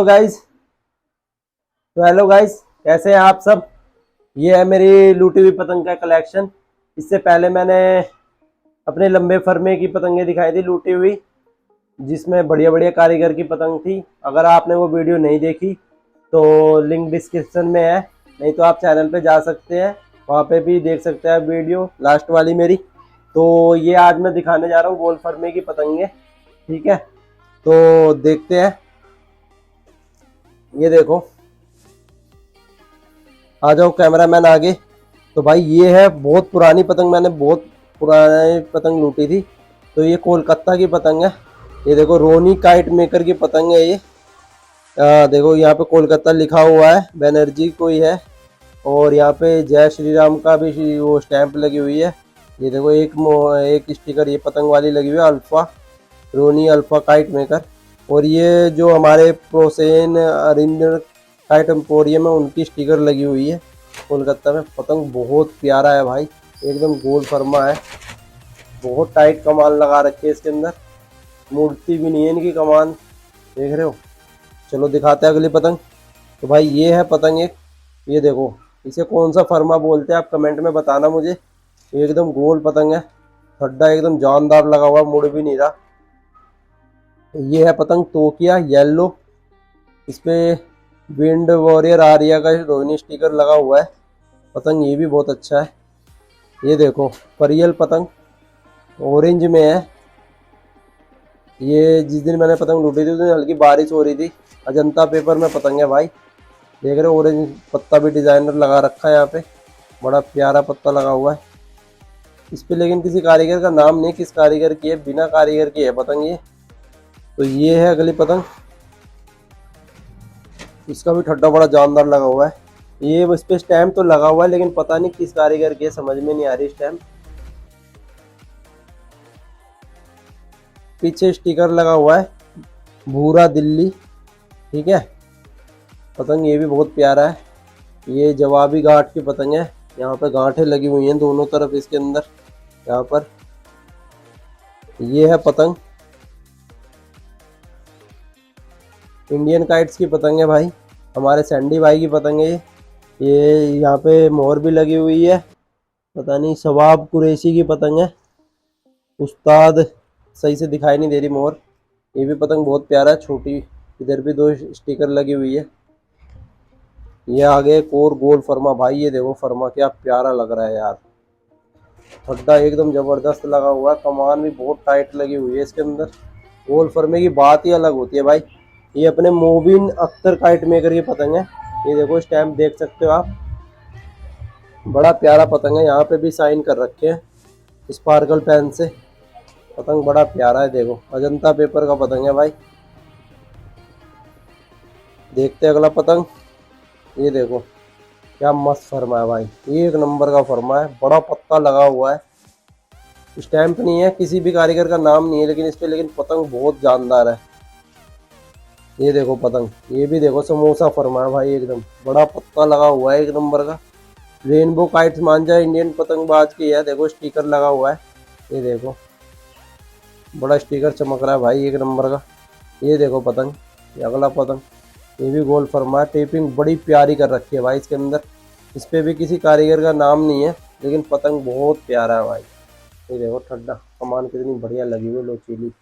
Hello guys, कैसे हैं आप सब। ये है मेरी लूटी हुई पतंग का कलेक्शन। इससे पहले मैंने अपने लंबे फरमे की पतंगें दिखाई थी लूटी हुई, जिसमें बढ़िया बढ़िया कारीगर की पतंग थी। अगर आपने वो वीडियो नहीं देखी तो लिंक डिस्क्रिप्शन में है, नहीं तो आप चैनल पे जा सकते हैं, वहाँ पे भी देख सकते हैं वीडियो लास्ट वाली मेरी। तो ये आज मैं दिखाने जा रहा हूँ गोल फरमे की पतंगे। ठीक है, तो देखते हैं। ये देखो, आ जाओ कैमरामैन आगे। तो भाई ये है बहुत पुरानी पतंग, मैंने बहुत पुरानी पतंग लूटी थी। तो ये कोलकाता की पतंग है। ये देखो रोनी काइट मेकर की पतंग है ये। देखो यहाँ पे कोलकाता लिखा हुआ है, बैनर्जी कोई है, और यहाँ पे जय श्री राम का भी वो स्टैंप लगी हुई है। ये देखो एक स्टिकर ये पतंग वाली लगी हुई है, अल्फा रोनी अल्फा काइट मेकर। और ये जो हमारे प्रोसेन अरिंदर काइट एम्पोरियम है उनकी स्टिकर लगी हुई है कोलकाता में। पतंग बहुत प्यारा है भाई, एकदम गोल फरमा है, बहुत टाइट कमान लगा रखी है इसके अंदर, मूर्ति भी नहीं है इनकी कमान, देख रहे हो। चलो दिखाते हैं अगली पतंग। तो भाई ये है पतंग एक, ये देखो, इसे कौन सा फरमा बोलते हैं आप कमेंट में बताना मुझे। एकदम गोल पतंग है, खड्डा एकदम जानदार लगा हुआ, मुड़ भी नहीं रहा। ये है पतंग तोकिया येलो, इस पे विंड वॉरियर आर्या का रोहिणी स्टिकर लगा हुआ है। पतंग ये भी बहुत अच्छा है। ये देखो परियल पतंग ऑरेंज में है। ये जिस दिन मैंने पतंग लूटी थी उस दिन हल्की बारिश हो रही थी। अजंता पेपर में पतंग है भाई, देख रहे हो, ऑरेंज पत्ता भी डिजाइनर लगा रखा है यहाँ पे, बड़ा प्यारा पत्ता लगा हुआ है इस पे। लेकिन किसी कारीगर का नाम नहीं, किस कारीगर की है, बिना कारीगर की है पतंग ये। तो ये है अगली पतंग, इसका भी ठड्डा बड़ा जानदार लगा हुआ है। ये इस पे स्टैम्प तो लगा हुआ है लेकिन पता नहीं किस कारीगर की है, समझ में नहीं आ रही स्टैम्प। पीछे स्टिकर लगा हुआ है भूरा दिल्ली। ठीक है, पतंग ये भी बहुत प्यारा है। ये जवाबी गांठ की पतंग है, यहाँ पे गांठें लगी हुई हैं दोनों तरफ इसके अंदर, यहाँ पर। ये है पतंग इंडियन काइट्स की पतंग है भाई, हमारे सैंडी भाई की पतंग है ये यहाँ पे मोहर भी लगी हुई है, पता नहीं सवाब कुरैशी की पतंग है उस्ताद, सही से दिखाई नहीं दे रही मोहर। ये भी पतंग बहुत प्यारा है, छोटी, इधर भी दो स्टिकर लगी हुई है। ये आगे एक और गोल फरमा भाई, ये देखो फरमा क्या प्यारा लग रहा है यार, ठड्डा एकदम जबरदस्त लगा हुआ है, कमान भी बहुत टाइट लगी हुई है इसके अंदर। गोल फरमे की बात ही अलग होती है भाई। ये अपने मोबिन अख्तर काइट मेकर की पतंग है। ये देखो स्टैम्प देख सकते हो आप, बड़ा प्यारा पतंग है, यहाँ पे भी साइन कर रखे हैं स्पार्कल पेन से। पतंग बड़ा प्यारा है, देखो अजंता पेपर का पतंग है भाई। देखते हैं अगला पतंग। ये देखो क्या मस्त फरमा है भाई, एक नंबर का फरमा है, बड़ा पत्ता लगा हुआ है, स्टैंप नहीं है, किसी भी कारीगर का नाम नहीं है लेकिन इस पे, लेकिन पतंग बहुत जानदार है। ये देखो पतंग, ये भी देखो समोसा फरमा है भाई, एकदम बड़ा पत्ता लगा हुआ है एक नंबर का। रेनबो काइट्स मान जाए इंडियन पतंगबाज की है, देखो स्टिकर लगा हुआ है, ये देखो बड़ा स्टिकर चमक रहा है भाई एक नंबर का। ये देखो पतंग, ये अगला पतंग, ये भी गोल फरमा है, टेपिंग बड़ी प्यारी कर रखी है भाई इसके अंदर। इस पे भी किसी कारीगर का नाम नहीं है लेकिन पतंग बहुत प्यारा है भाई। ये देखो ठड्डा, कमान कितनी बढ़िया लगी हुई लोचीली।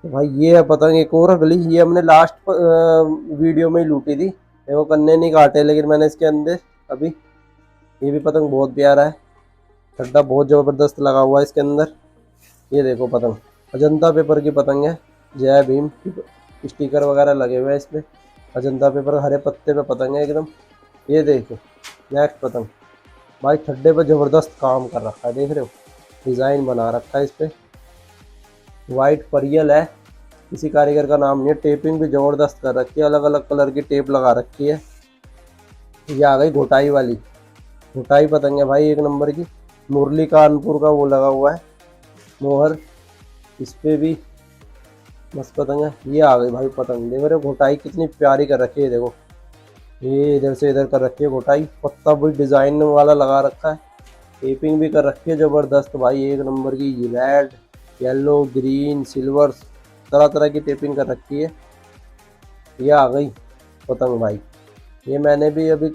तो भाई ये है पतंग एक और अगली, ये हमने लास्ट वीडियो में ही लूटी थी, देखो कन्ने नहीं काटे लेकिन मैंने इसके अंदर अभी। ये भी पतंग बहुत प्यारा है, ठड्डा बहुत ज़बरदस्त लगा हुआ है इसके अंदर। ये देखो पतंग अजंता पेपर की पतंग है, जय भीम की स्टिकर वगैरह लगे हुए हैं इसमें, अजंता पेपर हरे पत्ते पे पतंग है एकदम। ये देखो नेक्स्ट पतंग भाई, ठड्डे पे ज़बरदस्त काम कर रखा है, देख रहे हो, डिज़ाइन बना रखा है इस पर, वाइट परियल है, किसी कारीगर का नाम नहीं है, टेपिंग भी ज़बरदस्त कर रखी है, अलग अलग कलर की टेप लगा रखी है। ये आ गई घोटाई वाली, घोटाई पतंग है भाई एक नंबर की, मुरली कानपुर का वो लगा हुआ है मोहर, इस पे भी मस्त पतंग है। ये आ गई भाई पतंग, देख रहे हो घोटाई कितनी प्यारी कर रखी है, देखो ये इधर से इधर कर रखी है घोटाई, पत्ता भी डिज़ाइन वाला लगा रखा है, टेपिंग भी कर रखी है ज़बरदस्त भाई एक नंबर की। रेड येलो ग्रीन सिल्वर तरह तरह की टेपिंग कर रखी है। ये आ गई पतंग भाई, ये मैंने भी अभी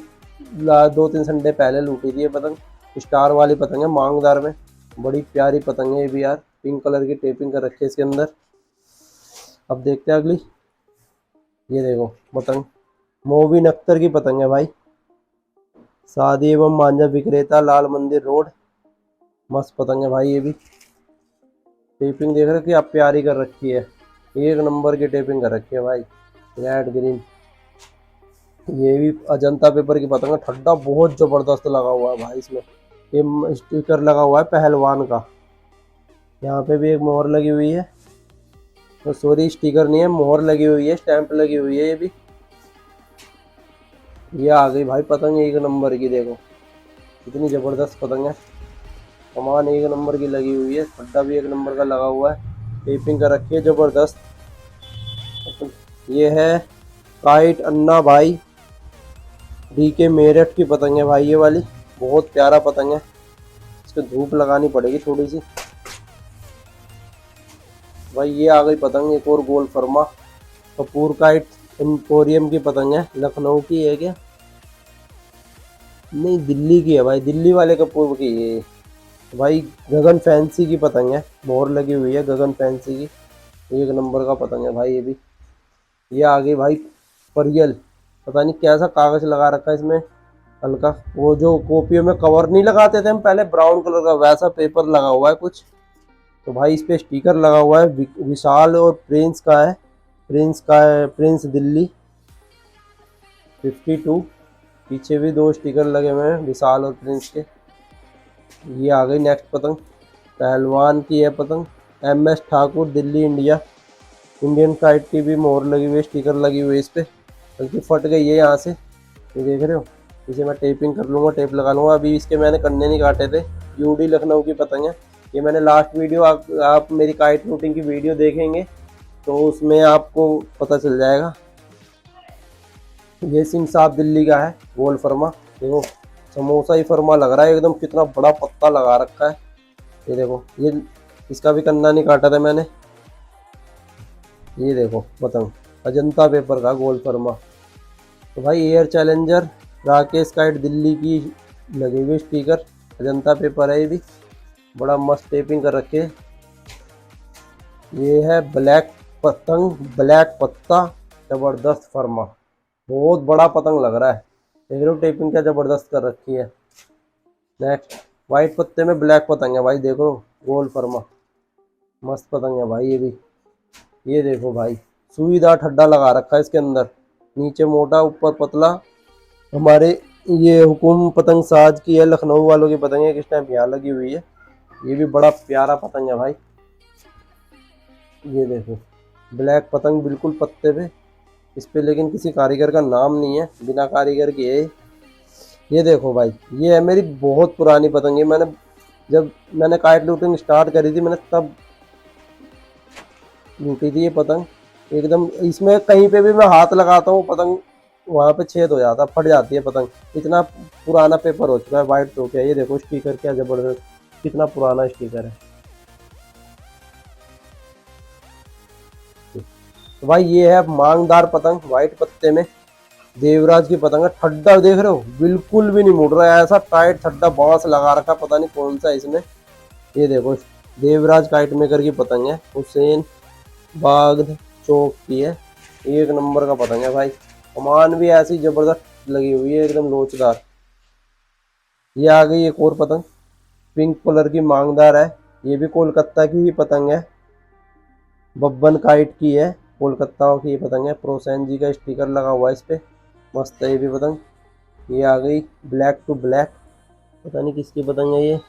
2-3 संडे पहले लूटी थी ये पतंग। स्टार वाली पतंग है मांगदार में, बड़ी प्यारी पतंग है ये भी यार। पिंक कलर की टेपिंग कर रखी है इसके अंदर। अब देखते हैं अगली। ये देखो पतंग मोबिन अख्तर की पतंग है भाई, शादी एवं मांझा विक्रेता, लाल मंदिर रोड। मस्त पतंग है भाई ये भी। टेपिंग देख रहे हो कि आप प्यारी कर रखी है, एक नंबर की टेपिंग कर रखी है भाई, रेड ग्रीन। ये भी अजंता पेपर की पतंग है, ठंडा बहुत जबरदस्त लगा हुआ है भाई इसमें। ये स्टिकर लगा हुआ है पहलवान का, यहाँ पे भी एक मोहर लगी हुई है, तो सॉरी स्टिकर नहीं है, मोहर लगी हुई है, स्टैंप लगी हुई है ये भी। ये आ गई भाई पतंग एक नंबर की, देखो कितनी जबरदस्त पतंग है, कमान एक नंबर की लगी हुई है, खड्डा भी एक नंबर का लगा हुआ है, टेपिंग कर रखी है जबरदस्त। ये है काइट अन्ना भाई, डीके मेरठ की पतंग है भाई ये वाली, बहुत प्यारा पतंग है। इसको धूप लगानी पड़ेगी थोड़ी सी भाई। ये आ गई पतंग एक और गोल फरमा, कपूर काइट एम्पोरियम की पतंग है, लखनऊ की है क्या, नहीं दिल्ली की है भाई, दिल्ली वाले कपूर की है भाई। गगन फैंसी की पतंग है, मोहर लगी हुई है गगन फैंसी की, एक नंबर का पतंग है भाई ये भी। ये आ गई भाई परियल, पता नहीं कैसा कागज लगा रखा है इसमें हल्का, वो जो कॉपियों में कवर नहीं लगाते थे हम पहले ब्राउन कलर का, वैसा पेपर लगा हुआ है कुछ। तो भाई इस पे स्टिकर लगा हुआ है, विशाल और प्रिंस का है, प्रिंस दिल्ली 52। पीछे भी 2 स्टिकर लगे हुए हैं विशाल और प्रिंस के। ये आ गई नेक्स्ट पतंग, पहलवान की है पतंग, MS Thakur Delhi India, Indian kite की भी मोहर लगी हुई है, स्टिकर लगी हुई है इस पर, बल्कि फट गई है यहाँ से, ये देख रहे हो। इसे मैं टेपिंग कर लूँगा, टेप लगा लूँगा, अभी इसके मैंने कन्ने नहीं काटे थे। यूडी लखनऊ की पतंग है ये, मैंने लास्ट वीडियो आप मेरी काइट रूटिंग की वीडियो देखेंगे तो उसमें आपको पता चल जाएगा। ये सिंह साहब दिल्ली का है गोल फरमा, देखो समोसा ही फरमा लग रहा है एकदम, कितना बड़ा पत्ता लगा रखा है। ये देखो, ये इसका भी कन्ना नहीं काटा था मैंने। ये देखो पतंग अजंता पेपर का गोल फरमा। तो भाई air challenger Rakesh kite Delhi की लगी हुई स्टिकर, अजंता पेपर है ये भी, बड़ा मस्त टेपिंग कर रखे। ये है ब्लैक पतंग, ब्लैक पत्ता जबरदस्त फरमा, बहुत बड़ा पतंग लग रहा है, देख लो टेपिंग क्या जबरदस्त कर रखी है। नेक्स्ट वाइट पत्ते में ब्लैक पतंग है भाई, देखो गोल फरमा, मस्त पतंग है भाई ये भी। ये देखो भाई सुईदार ठड्डा लगा रखा है इसके अंदर, नीचे मोटा ऊपर पतला। हमारे ये हुकुम पतंग साज की है, लखनऊ वालों की पतंग है, किस टाइम यहाँ लगी हुई है। ये भी बड़ा प्यारा पतंग है भाई। ये देखो ब्लैक पतंग बिल्कुल पत्ते पे, इस पे लेकिन किसी कारीगर का नाम नहीं है, बिना कारीगर के है। ये देखो भाई ये है मेरी बहुत पुरानी पतंग है, जब मैंने काइट लूटिंग स्टार्ट करी थी मैंने तब लूटी थी ये पतंग एकदम। इसमें कहीं पे भी मैं हाथ लगाता हूँ पतंग वहाँ पे छेद हो जाता, फट जाती है पतंग, इतना पुराना पेपर हो चुका है वाइट तो क्या। ये देखो स्टिकर क्या जबरदस्त, कितना पुराना स्टिकर है। तो भाई ये है मांगदार पतंग वाइट पत्ते में, देवराज की पतंग है, ठड्डा देख रहे हो बिल्कुल भी नहीं मुड़ रहा है, ऐसा टाइट ठड्डा बांस लगा रखा, पता नहीं कौन सा है इसमें। ये देखो देवराज काइट मेकर की पतंग है, हुसैन बाग चौक की है, एक नंबर का पतंग है भाई, कमान भी ऐसी जबरदस्त लगी हुई है एकदम लोचदार। ये आ गई एक और पतंग, पिंक कलर की मांगदार है, ये भी कोलकाता की ही पतंग है, बब्बन काइट की है, कोलकाता की पतंग है, प्रोसेन जी का स्टिकर लगा हुआ है इस पे, मस्त है ये भी पतंग। ये आ गई ब्लैक टू ब्लैक, पता नहीं किसकी पतंग है ये,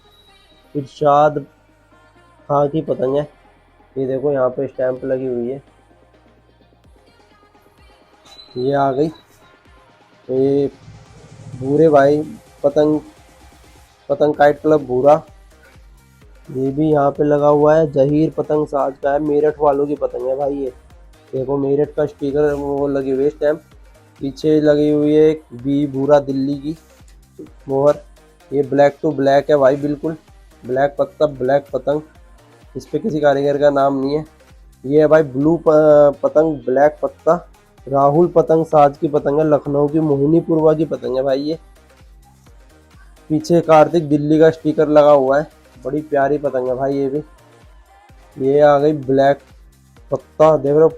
इरशाद खां की पतंग है। ये देखो यहाँ पे स्टैंप लगी हुई है। ये आ गई ये भूरे भाई पतंग, पतंग काइट क्लब भूरा, ये भी यहाँ पे लगा हुआ है, जहीर पतंग साज का है, मेरठ वालों की पतंग है भाई ये। देखो मेरठ का स्टिकर वो लगी हुई है स्टैंप, पीछे लगी हुई है एक बी भूरा दिल्ली की मोहर। ये ब्लैक टू ब्लैक है भाई, बिल्कुल ब्लैक पत्ता ब्लैक पतंग, इस पे किसी कारीगर का नाम नहीं है। ये है भाई ब्लू पतंग, ब्लैक पत्ता, राहुल पतंग साज की पतंग है, लखनऊ की मोहिनी पूर्वा की पतंग है भाई ये। पीछे कार्तिक दिल्ली का स्टिकर लगा हुआ है, बड़ी प्यारी पतंग है भाई ये भी। ये आ गई ब्लैक पत्ता, देख रहे हो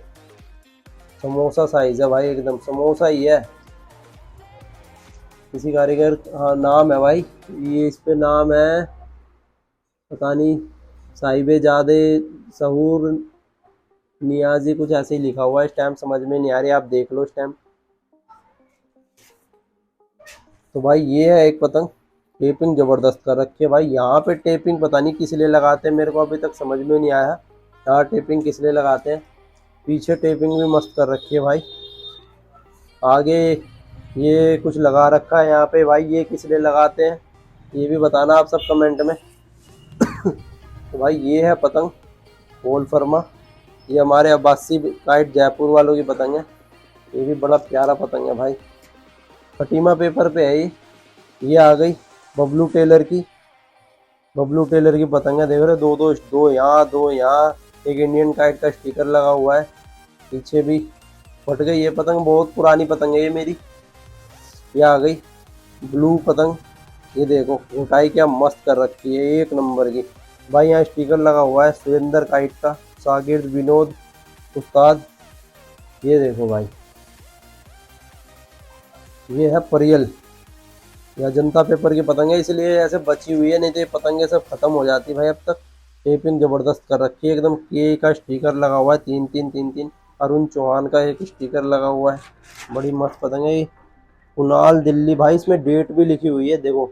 समोसा साइज है भाई, एकदम समोसा ही है। किसी कारीगर, हाँ नाम है भाई, ये इस पे नाम है पता नहीं, साहिबे जादे सहूर नियाजी, कुछ ऐसे ही लिखा हुआ है। स्टैम्प समझ में नहीं आ रही, आप देख लो स्टैम्प। तो भाई ये है एक पतंग, टेपिंग जबरदस्त कर रखी है भाई। यहाँ पे टेपिंग पता नहीं किस लिए लगाते हैं, मेरे को अभी तक समझ में नहीं आया यहाँ टेपिंग किस लिए लगाते हैं। पीछे टेपिंग भी मस्त कर रखी है भाई। आगे ये कुछ लगा रखा है यहाँ पे भाई, ये किस लिए लगाते हैं ये भी बताना आप सब कमेंट में। तो भाई ये है पतंग गोल फरमा, ये हमारे अब्बासी काइट जयपुर वालों की पतंग है। ये भी बड़ा प्यारा पतंग है भाई, फटीमा पेपर पे है ये आ गई बबलू टेलर की, बबलू टेलर की पतंग है। देख रहे हो, दो दो दो यहाँ दो यहाँ, एक इंडियन काइट का स्टिकर लगा हुआ है। पीछे भी फट गई ये पतंग, बहुत पुरानी पतंग है ये मेरी। ये आ गई ब्लू पतंग, ये देखो ऊंचाई क्या मस्त कर रखी है, एक नंबर की भाई। यहाँ स्टिकर लगा हुआ है सुरेंद्र काइट का, शागिर्द विनोद उस्ताद। ये देखो भाई, ये है परियल, यह अजंता पेपर की पतंग है इसलिए ऐसे बची हुई है, नहीं तो ये पतंगे सब खत्म हो जाती भाई अब तक। टेपिंग जबरदस्त कर रखी है एकदम, के का स्टिकर लगा हुआ है, तीन तीन तीन तीन। अरुण चौहान का एक स्टिकर लगा हुआ है, बड़ी मस्त पतंग है ये। कुणाल दिल्ली भाई, इसमें डेट भी लिखी हुई है देखो,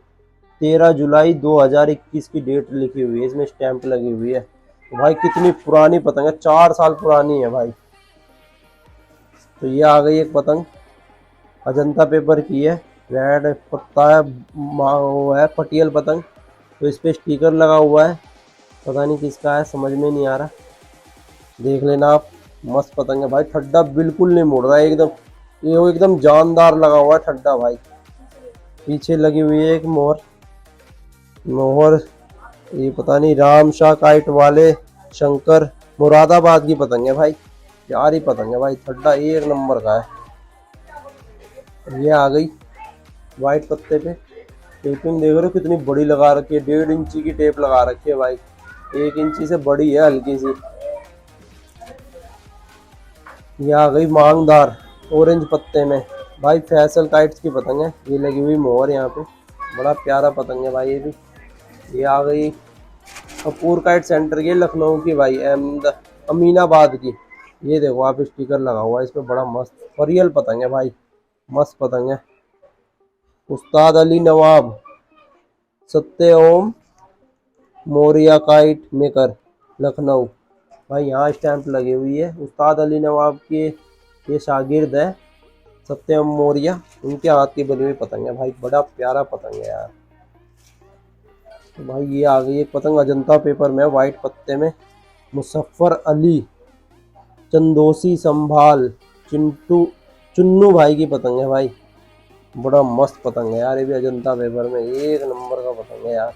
13 जुलाई 2021 की डेट लिखी हुई है, इसमें स्टैंप लगी हुई है। तो भाई कितनी पुरानी पतंग है, 4 साल पुरानी है भाई। तो ये आ गई एक पतंग, अजंता पेपर की है, रेड पत्ता है, वो है पटियल पतंग। तो इस पे स्टिकर लगा हुआ है, पता नहीं किसका है, समझ में नहीं आ रहा, देख लेना आप। मस्त पतंग है भाई, ठड्डा बिल्कुल नहीं मुड़ रहा है एकदम, ये वो एकदम जानदार लगा हुआ है ठड्डा भाई। पीछे लगी हुई है एक मोहर, मोहर ये पता नहीं राम शाह काइट वाले शंकर मुरादाबाद की पतंग है भाई, प्यारी पतंग है भाई, ठड्डा एक नंबर का है। ये आ गई वाइट पत्ते पे, टेपिंग देख रहे हो कितनी बड़ी लगा रखी है, 1.5 इंची की टेप लगा रखी है भाई, 1 इंची से बड़ी है हल्की सी। ये आ गई मांगदार ऑरेंज पत्ते में भाई, फैसल काइट्स की पतंग है, ये लगी हुई मोहर यहाँ पे, बड़ा प्यारा पतंग है भाई ये भी। ये आ गई कपूर काइट सेंटर की, लखनऊ की भाई, अमीनाबाद की। ये देखो आप स्टिकर लगा हुआ है इस पे, बड़ा मस्त परियल पतंग है भाई, मस्त पतंग है। उस्ताद अली नवाब सत्य ओम मोरिया काइट मेकर लखनऊ भाई, यहाँ स्टैंप लगी हुई है। उस्ताद अली नवाब के ये शागिर्द है सत्यम मौर्य, उनके हाथ की बनी हुई पतंग है भाई, बड़ा प्यारा पतंग है यार। तो भाई ये आ गई एक पतंग अजंता पेपर में, वाइट पत्ते में, मुजफ्फर अली चंदोसी संभाल चिंटू चुन्नू भाई की पतंग है भाई, बड़ा मस्त पतंग है यार ये भी, अजंता पेपर में एक नंबर का पतंग है यार।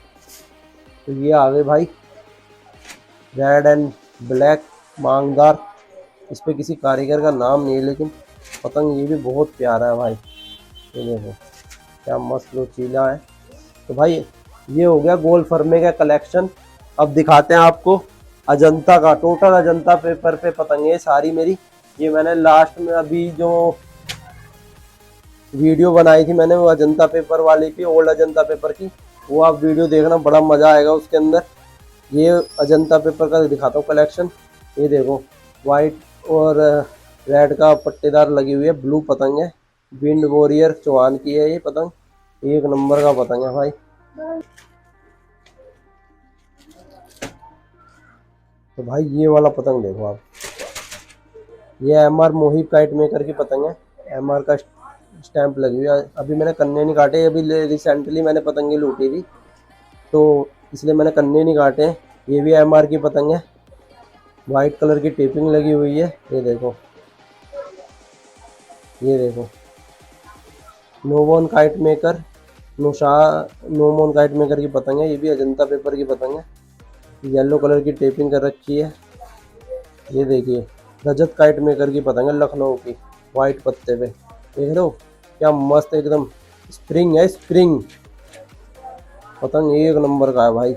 तो ये आ गए भाई रेड एंड ब्लैक मांगदार, इस पे किसी कारीगर का नाम नहीं है लेकिन पतंग ये भी बहुत प्यारा है भाई। ये देखो क्या मस्त लोचीला है। तो भाई ये हो गया गोल फर्मे का कलेक्शन। अब दिखाते हैं आपको अजंता का, टोटल अजंता पेपर पे पतंगे सारी मेरी। ये मैंने लास्ट में अभी जो वीडियो बनाई थी मैंने, वो अजंता पेपर वाली की, ओल्ड अजंता पेपर की, वो आप वीडियो देखना, बड़ा मज़ा आएगा उसके अंदर। ये अजंता पेपर का दिखाता हूँ कलेक्शन। ये देखो वाइट और रेड का पट्टेदार लगी हुई है, ब्लू पतंग है, विंड वॉरियर चौहान की है ये पतंग, एक नंबर का पतंग है भाई। तो भाई ये वाला पतंग देखो आप, ये एमआर मोहिब काइट मेकर की पतंग है, एमआर का स्टैंप लगी हुई है। अभी मैंने कन्ने नहीं काटे, अभी रिसेंटली मैंने पतंगे लूटी थी तो इसलिए मैंने कन्ने नहीं काटे। ये भी एमआर की पतंग है, वाइट कलर की टेपिंग लगी हुई है। ये देखो, ये देखो नोवोन काइट मेकर, नोमोन काइट मेकर की पतंग है, ये भी अजंता पेपर की पतंग है, येलो कलर की टेपिंग कर रखी है। ये देखिए रजत काइट मेकर की पतंग है, लखनऊ की, वाइट पत्ते पे, देख रहे हो क्या मस्त एकदम स्प्रिंग है, स्प्रिंग पतंग एक नंबर का है भाई।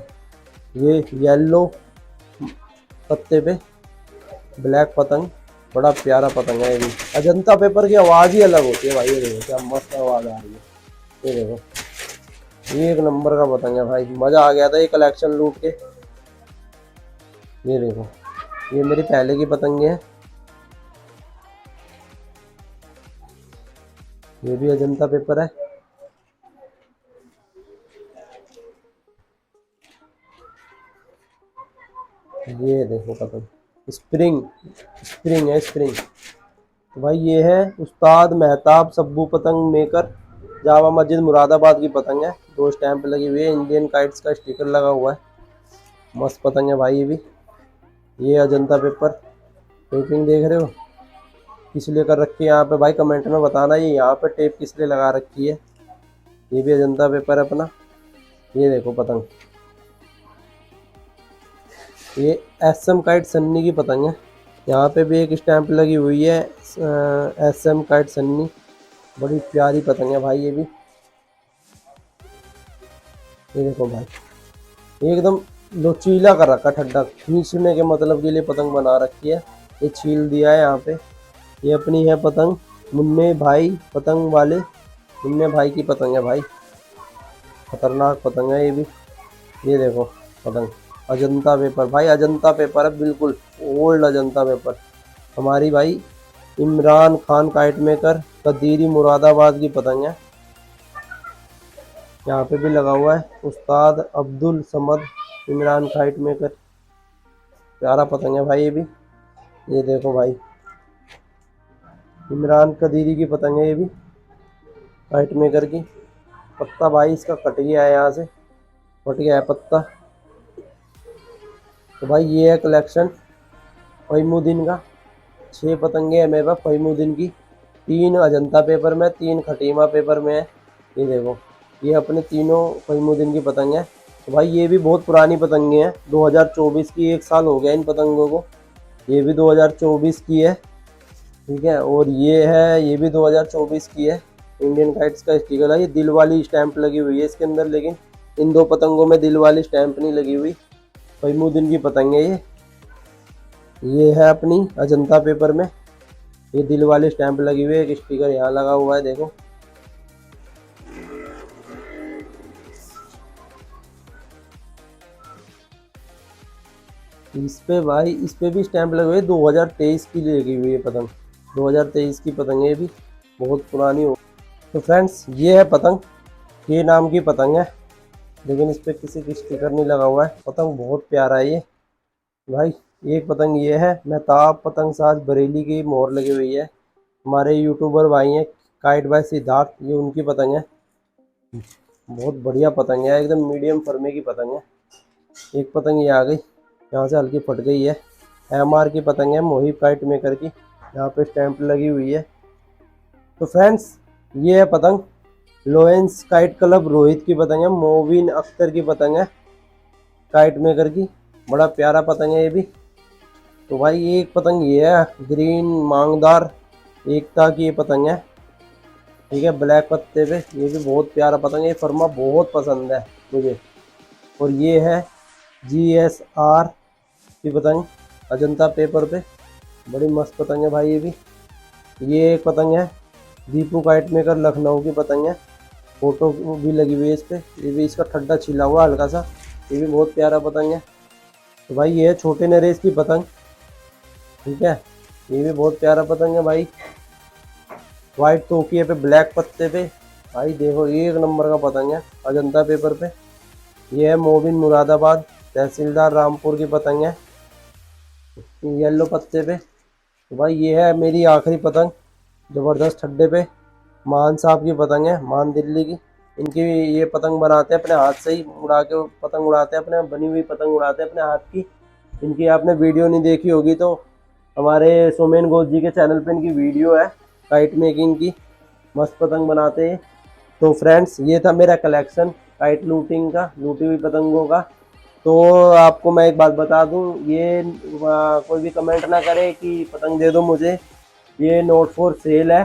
ये येलो पत्ते पे ब्लैक पतंग, बड़ा प्यारा पतंग है ये भी। अजंता पेपर की आवाज़ ही अलग होती है भाई, ये देखो क्या मस्त आवाज़ आ रही है, ये देखो ये एक नंबर का पतंग है भाई, मज़ा आ गया था ये कलेक्शन लूट के। ये देखो ये मेरी पहले की पतंगे हैं, ये भी अजंता पेपर है। ये देखो पतंग स्प्रिंग, स्प्रिंग है स्प्रिंग। तो भाई ये है उस्ताद मेहताब सब्बू पतंग मेकर, जामा मस्जिद मुरादाबाद की पतंग है, 2 स्टैंप लगी हुई है, इंडियन काइट्स का स्टिकर लगा हुआ है, मस्त पतंग है भाई ये भी। ये अजंता पेपर टेपिंग देख रहे हो किस लिए कर रखी है यहाँ पे भाई, कमेंट में बताना ये यहाँ पे टेप किस लिए लगा रखी है। ये भी अजंता पेपर है अपना। ये देखो पतंग, ये एसएम काइट सन्नी की पतंग है, यहाँ पे भी एक स्टैंप लगी हुई है एसएम काइट सन्नी, बड़ी प्यारी पतंग है भाई ये भी। ये देखो भाई एकदम लोचीला कर रखा, ठंडा खींचने के मतलब के लिए पतंग बना रखी है, ये छील दिया है यहाँ पे। ये अपनी है पतंग मुन्ने भाई पतंग वाले, मुन्ने भाई की पतंग है भाई, खतरनाक पतंग है ये भी। ये देखो पतंग अजंता पेपर भाई, अजंता पेपर है बिल्कुल ओल्ड अजंता पेपर, हमारी भाई इमरान खान काइट मेकर कदीरी मुरादाबाद की पतंग है। यहाँ पे भी लगा हुआ है उस्ताद अब्दुल समद इमरान काइट मेकर, प्यारा पतंग है भाई ये भी। ये देखो भाई इमरान कदीरी की पतंग है ये भी, काइट मेकर की। पत्ता भाई इसका कट गया है, यहाँ से कट गया है पत्ता। तो भाई ये है कलेक्शन फहीमुद्दीन का, 6 पतंगे हैं मेरे पास फहीमुद्दीन की, 3 अजंता पेपर में, 3 खटीमा पेपर में है। ये देखो ये अपने तीनों फहीमुद्दीन की पतंग है। तो भाई ये भी बहुत पुरानी पतंगे हैं, 2024 की, 1 साल हो गया इन पतंगों को, ये भी 2024 की है, ठीक है। और ये है ये भी 2024 की है, इंडियन काइट्स का स्टिकर है, ये दिल वाली स्टैंप लगी हुई है इसके अंदर, लेकिन इन 2 पतंगों में दिल वाली स्टैंप नहीं लगी हुई, फहीमुद्दीन की पतंग है ये है अपनी अजंता पेपर में, ये दिल वाली स्टैंप लगी हुई है, एक स्टिकर यहाँ लगा हुआ है देखो। इस पे भाई इस पे भी स्टैंप लगे हुए है, 2023 की लगी हुई है पतंग, 2023 की पतंग है भी, बहुत पुरानी हो। तो फ्रेंड्स ये है पतंग, के नाम की पतंग है, लेकिन इस पे किसी की स्टिकर नहीं लगा हुआ है, पतंग बहुत प्यारा है ये भाई। एक पतंग ये है मेहताब पतंग साज बरेली की, मोहर लगी हुई है, हमारे यूट्यूबर भाई हैं काइट बाय सिद्धार्थ, ये उनकी पतंग है, बहुत बढ़िया पतंग है, एकदम मीडियम फर्मे की पतंग है। एक पतंग ये आ गई, यहाँ से हल्की फट गई है, एमआर की पतंग है मोहिब काइट मेकर की, यहाँ पे स्टैंप लगी हुई है। तो फ्रेंड्स ये है पतंग लोयंस काइट क्लब रोहित की पतंग है, मोबिन अख्तर की पतंग है काइट मेकर की, बड़ा प्यारा पतंग है ये भी। तो भाई एक पतंग ये है ग्रीन मांगदार एकता की ये पतंग है, ठीक है, ब्लैक पत्ते पे, ये भी बहुत प्यारा पतंग है, ये फर्मा बहुत पसंद है मुझे। और ये है GSR की पतंग अजंता पेपर पे, बड़ी मस्त पतंग है भाई ये भी। ये एक पतंग है दीपू काइट मेकर लखनऊ की पतंग है, फोटो भी लगी हुई है इस पर, ये भी इसका ठड्डा छिला हुआ हल्का सा, ये भी बहुत प्यारा पतंग है। तो भाई ये है छोटे नरेश की पतंग, ठीक है, ये भी बहुत प्यारा पतंग है भाई, वाइट तोकिए पे ब्लैक पत्ते पे, भाई देखो एक नंबर का पतंग है अजंता पेपर पे। ये है मोबिन मुरादाबाद तहसीलदार रामपुर की पतंग है, येलो पत्ते पे। तो भाई ये है मेरी आखिरी पतंग ज़बरदस्त ठड्डे पे, मान साहब की पतंग है, मान दिल्ली की, इनकी ये पतंग बनाते हैं अपने हाथ से ही, उड़ा के पतंग उड़ाते हैं, अपने बनी हुई पतंग उड़ाते हैं अपने हाथ की। इनकी आपने वीडियो नहीं देखी होगी तो हमारे सोमेन घोष जी के चैनल पे इनकी वीडियो है काइट मेकिंग की, मस्त पतंग बनाते हैं। तो फ्रेंड्स ये था मेरा कलेक्शन काइट लूटिंग का, लूटी हुई पतंगों का। तो आपको मैं एक बात बता दूं, ये कोई भी कमेंट ना करे कि पतंग दे दो मुझे, ये नॉट फॉर सेल है,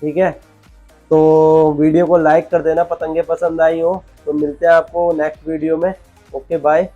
ठीक है। तो वीडियो को लाइक कर देना पतंगे पसंद आई हो। तो मिलते हैं आपको नेक्स्ट वीडियो में। Okay bye.